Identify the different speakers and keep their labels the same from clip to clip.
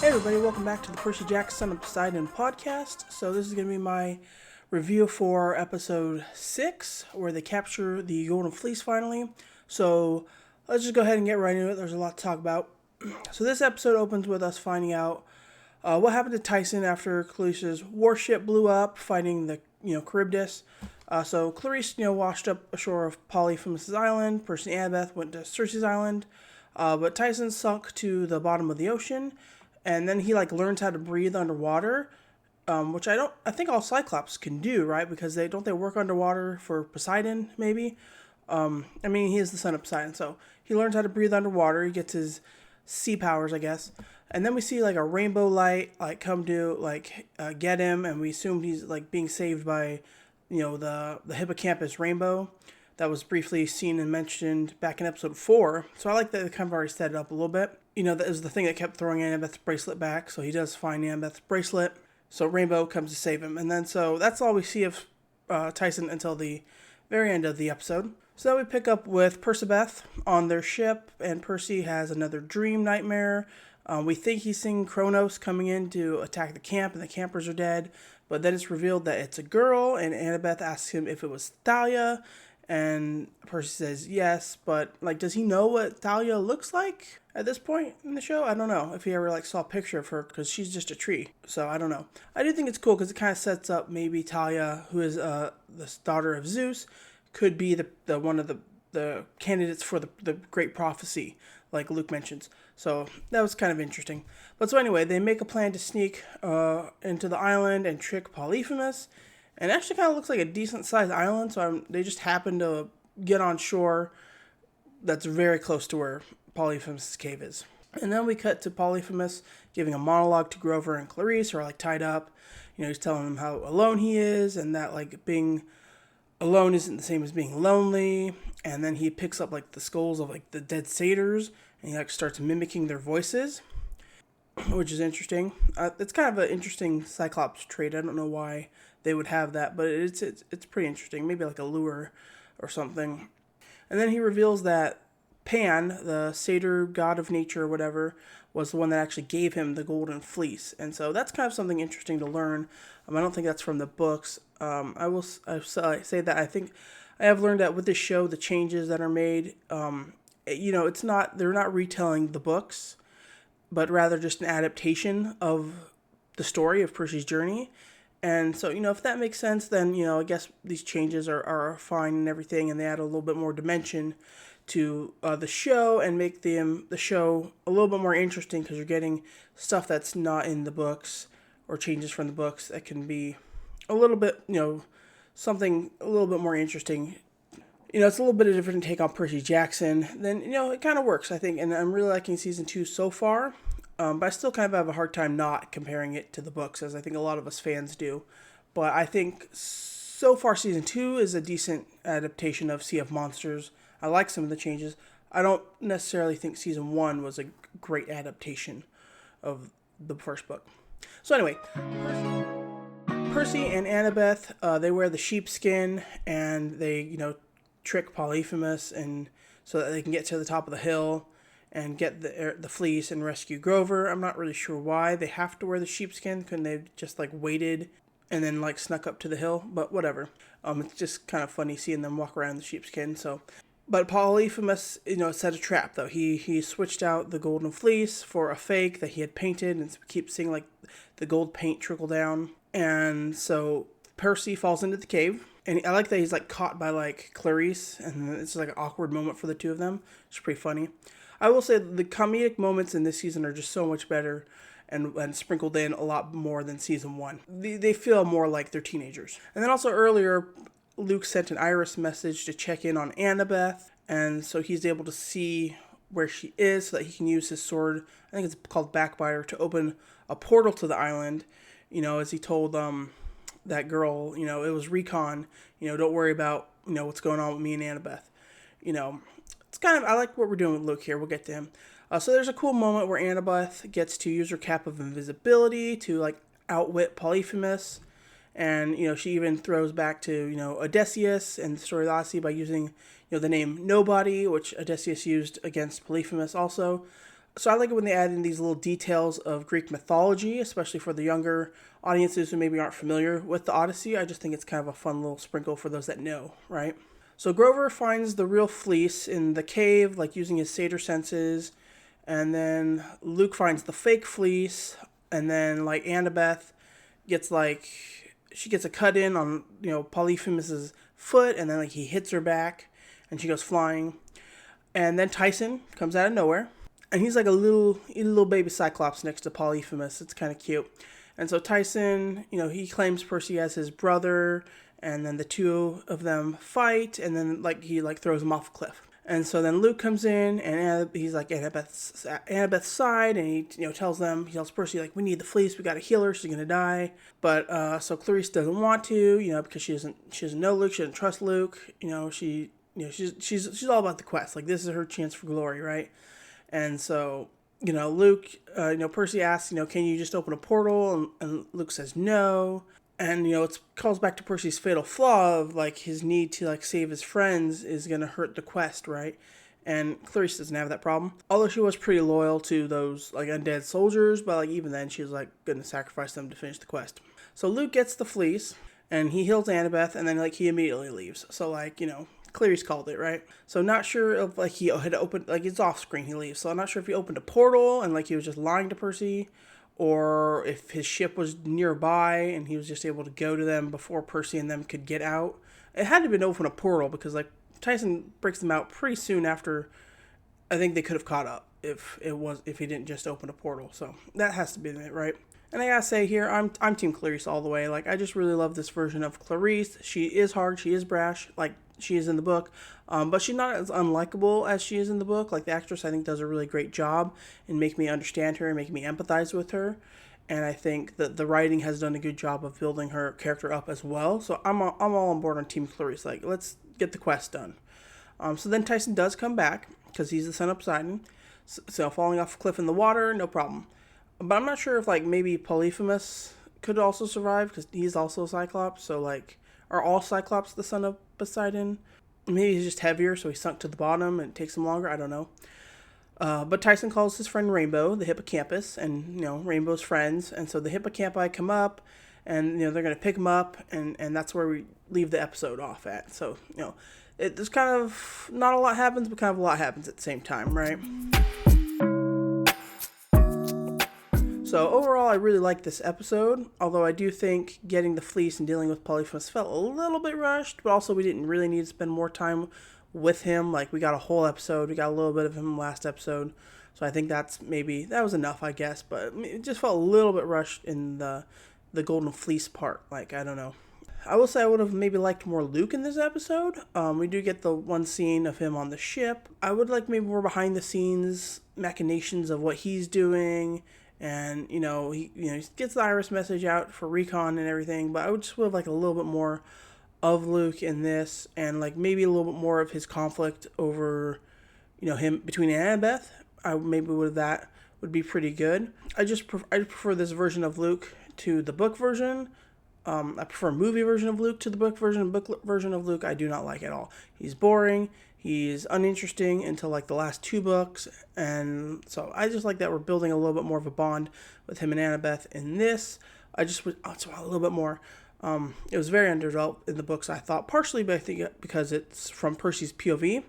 Speaker 1: Hey everybody, welcome back to the Percy Jackson of Poseidon podcast. So this is going to be my review for episode 6, where they capture the Golden Fleece finally. So let's just go ahead and get right into it. There's a lot to talk about. So this episode opens with us finding out what happened to Tyson after Clarice's warship blew up, fighting the Charybdis. So Clarice washed up ashore of Polyphemus' island. Percy and Annabeth went to Circe's island, but Tyson sunk to the bottom of the ocean, and then he learns how to breathe underwater, which I think all Cyclops can do, right? Because they work underwater for Poseidon maybe. He is the son of Poseidon, so he learns how to breathe underwater. He gets his sea powers, I guess. And then we see a rainbow light come to get him, and we assume he's being saved by the hippocampus rainbow that was briefly seen and mentioned back in episode 4. So I like that they kind of already set it up a little bit. That was the thing that kept throwing Annabeth's bracelet back, so he does find Annabeth's bracelet. So Rainbow comes to save him. And then so that's all we see of Tyson until the very end of the episode. So then we pick up with Percabeth on their ship, and Percy has another dream nightmare. We think he's seeing Kronos coming in to attack the camp, and the campers are dead. But then it's revealed that it's a girl, and Annabeth asks him if it was Thalia. And Percy says yes, but does he know what Thalia looks like at this point in the show? I don't know if he ever saw a picture of her, because she's just a tree. So I don't know. I do think it's cool because it kind of sets up maybe Thalia, who is the daughter of Zeus, could be the one of the candidates for the great prophecy, like Luke mentions. So that was kind of interesting. But so anyway, they make a plan to sneak into the island and trick Polyphemus. And it actually kind of looks like a decent-sized island, so they just happen to get on shore that's very close to where Polyphemus' cave is. And then we cut to Polyphemus giving a monologue to Grover and Clarice, who are tied up. He's telling them how alone he is, and that being alone isn't the same as being lonely. And then he picks up the skulls of the dead satyrs, and he starts mimicking their voices, which is interesting. It's kind of an interesting Cyclops trait. I don't know why they would have that, but it's pretty interesting. Maybe a lure or something. And then he reveals that Pan, the satyr god of nature or whatever, was the one that actually gave him the Golden Fleece. And so that's kind of something interesting to learn. I don't think that's from the books. I say that I think I have learned that with this show, the changes that are made, they're not retelling the books, but rather just an adaptation of the story of Percy's journey. And so, if that makes sense, then, I guess these changes are fine and everything, and they add a little bit more dimension to the show and make the show a little bit more interesting, because you're getting stuff that's not in the books or changes from the books that can be a little bit, something a little bit more interesting. It's a little bit of a different take on Percy Jackson. Then, it kind of works, I think, and I'm really liking season 2 so far. But I still kind of have a hard time not comparing it to the books, as I think a lot of us fans do. But I think so far season 2 is a decent adaptation of Sea of Monsters. I like some of the changes. I don't necessarily think season 1 was a great adaptation of the first book. So anyway, Percy and Annabeth, they wear the sheepskin, and they, trick Polyphemus, and so that they can get to the top of the hill and get the fleece and rescue Grover. I'm not really sure why they have to wear the sheepskin. Couldn't they just waited and then snuck up to the hill? But whatever. It's just kind of funny seeing them walk around in the sheepskin. So, but Polyphemus, set a trap though. He switched out the Golden Fleece for a fake that he had painted, and keeps seeing the gold paint trickle down. And so Percy falls into the cave. And I like that he's caught by Clarice, and it's an awkward moment for the two of them. It's pretty funny. I will say the comedic moments in this season are just so much better and sprinkled in a lot more than season 1. They feel more like they're teenagers. And then also earlier, Luke sent an Iris message to check in on Annabeth, and so he's able to see where she is so that he can use his sword, I think it's called Backbiter, to open a portal to the island. As he told that girl, it was recon, don't worry about, what's going on with me and Annabeth. It's kind of, I like what we're doing with Luke here. We'll get to him. So there's a cool moment where Annabeth gets to use her cap of invisibility to outwit Polyphemus, and she even throws back to Odysseus and the story of the Odyssey by using the name Nobody, which Odysseus used against Polyphemus also. So I like it when they add in these little details of Greek mythology, especially for the younger audiences who maybe aren't familiar with the Odyssey. I just think it's kind of a fun little sprinkle for those that know, right? So Grover finds the real fleece in the cave, like using his satyr senses, and then Luke finds the fake fleece, and then like Annabeth gets like she gets a cut in on Polyphemus's foot, and then like he hits her back, and she goes flying, and then Tyson comes out of nowhere, and he's like a little baby Cyclops next to Polyphemus. It's kind of cute, and so Tyson, he claims Percy as his brother, and then the two of them fight, and then like he like throws him off a cliff. And so then Luke comes in, and he's like Annabeth's side, and he tells Percy like, we need the fleece, we got to heal her, she's gonna die. But so Clarice doesn't want to, because she doesn't know Luke, she doesn't trust Luke. She's all about the quest. Like this is her chance for glory, right? And so Luke, Percy asks, can you just open a portal? And Luke says no. And, it calls back to Percy's fatal flaw of, like, his need to, like, save his friends is going to hurt the quest, right? And Clarice doesn't have that problem. Although she was pretty loyal to those, like, undead soldiers, but, like, even then she was, like, going to sacrifice them to finish the quest. So Luke gets the fleece, and he heals Annabeth, and then, like, he immediately leaves. So, like, Clarice called it, right? So not sure if, like, he had opened, like, it's off screen, he leaves. So I'm not sure if he opened a portal, and, like, he was just lying to Percy, or if his ship was nearby and he was just able to go to them before Percy and them could get out. It had to have been open a portal because like Tyson breaks them out pretty soon after. I think they could have caught up if he didn't just open a portal. So that has to be it, right? And I gotta say here, I'm Team Clarice all the way. Like I just really love this version of Clarice. She is hard, she is brash, like she is in the book. But she's not as unlikable as she is in the book. Like the actress, I think, does a really great job in making me understand her and making me empathize with her. And I think that the writing has done a good job of building her character up as well. So I'm all on board on Team Clarice. Like, let's get the quest done. So then Tyson does come back because he's the son of Poseidon. So falling off a cliff in the water, no problem. But I'm not sure if like maybe Polyphemus could also survive because he's also a Cyclops. So like, are all Cyclops the son of Poseidon? Maybe he's just heavier, so he sunk to the bottom and it takes him longer. I don't know. But Tyson calls his friend Rainbow, the hippocampus, and, Rainbow's friends. And so the hippocampi come up, and, they're going to pick him up, and that's where we leave the episode off at. So, there's kind of, not a lot happens, but kind of a lot happens at the same time, right? So overall, I really like this episode, although I do think getting the fleece and dealing with Polyphemus felt a little bit rushed, but also we didn't really need to spend more time with him. Like, we got a whole episode, we got a little bit of him last episode, so I think that was enough, I guess, but it just felt a little bit rushed in the Golden Fleece part. Like, I don't know. I will say I would have maybe liked more Luke in this episode. We do get the one scene of him on the ship. I would like maybe more behind the scenes machinations of what he's doing. And, he gets the Iris message out for recon and everything, but I would just would have like a little bit more of Luke in this, and like maybe a little bit more of his conflict over, him between Annabeth. That would be pretty good. I prefer this version of Luke to the book version. I prefer a movie version of Luke to the book version. Book version of Luke I do not like at all. He's boring. He's uninteresting until like the last two books, and so I just like that we're building a little bit more of a bond with him and Annabeth in this. I just want a little bit more. It was very underdeveloped in the books, I thought, partially but I think because it's from Percy's POV.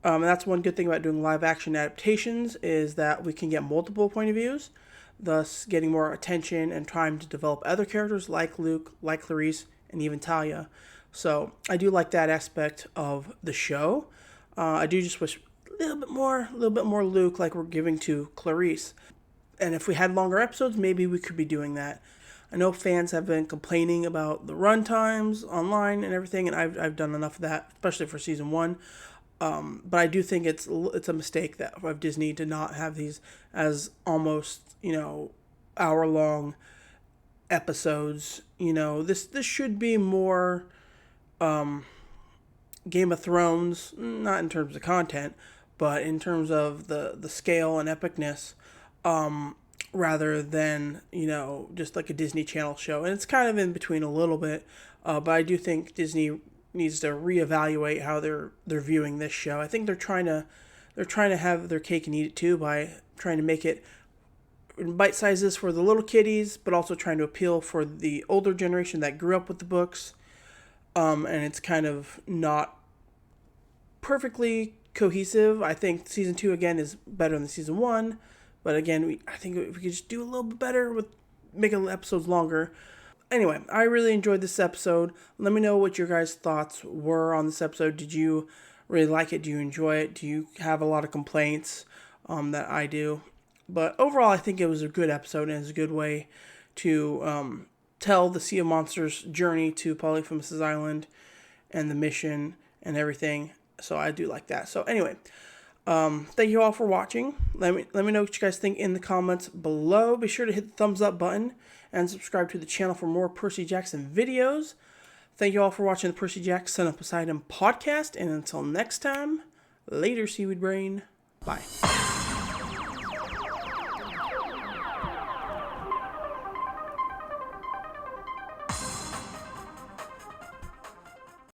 Speaker 1: And that's one good thing about doing live action adaptations is that we can get multiple point of views, thus getting more attention and time to develop other characters like Luke, like Clarice, and even Talia. So I do like that aspect of the show. I do just wish a little bit more Luke like we're giving to Clarice. And if we had longer episodes, maybe we could be doing that. I know fans have been complaining about the run times online and everything, and I've done enough of that, especially for season 1. But I do think it's a mistake that of Disney to not have these as almost, hour-long episodes. This should be more Game of Thrones, not in terms of content, but in terms of the scale and epicness, rather than, just like a Disney Channel show. And it's kind of in between a little bit, but I do think Disney needs to reevaluate how they're viewing this show. I think they're trying to have their cake and eat it too by trying to make it in bite sizes for the little kiddies, but also trying to appeal for the older generation that grew up with the books. And it's kind of not perfectly cohesive. I think season 2 again is better than season 1, but again, I think if we could just do a little bit better with making the episodes longer. Anyway, I really enjoyed this episode. Let me know what your guys' thoughts were on this episode. Did you really like it? Do you enjoy it? Do you have a lot of complaints that I do? But overall, I think it was a good episode, and it's a good way to tell the Sea of Monsters journey to Polyphemus' Island and the mission and everything. So I do like that. So anyway, thank you all for watching. Let me know what you guys think in the comments below. Be sure to hit the thumbs up button and subscribe to the channel for more Percy Jackson videos. Thank you all for watching the Percy Jackson of Poseidon podcast. And until next time, later, Seaweed Brain. Bye.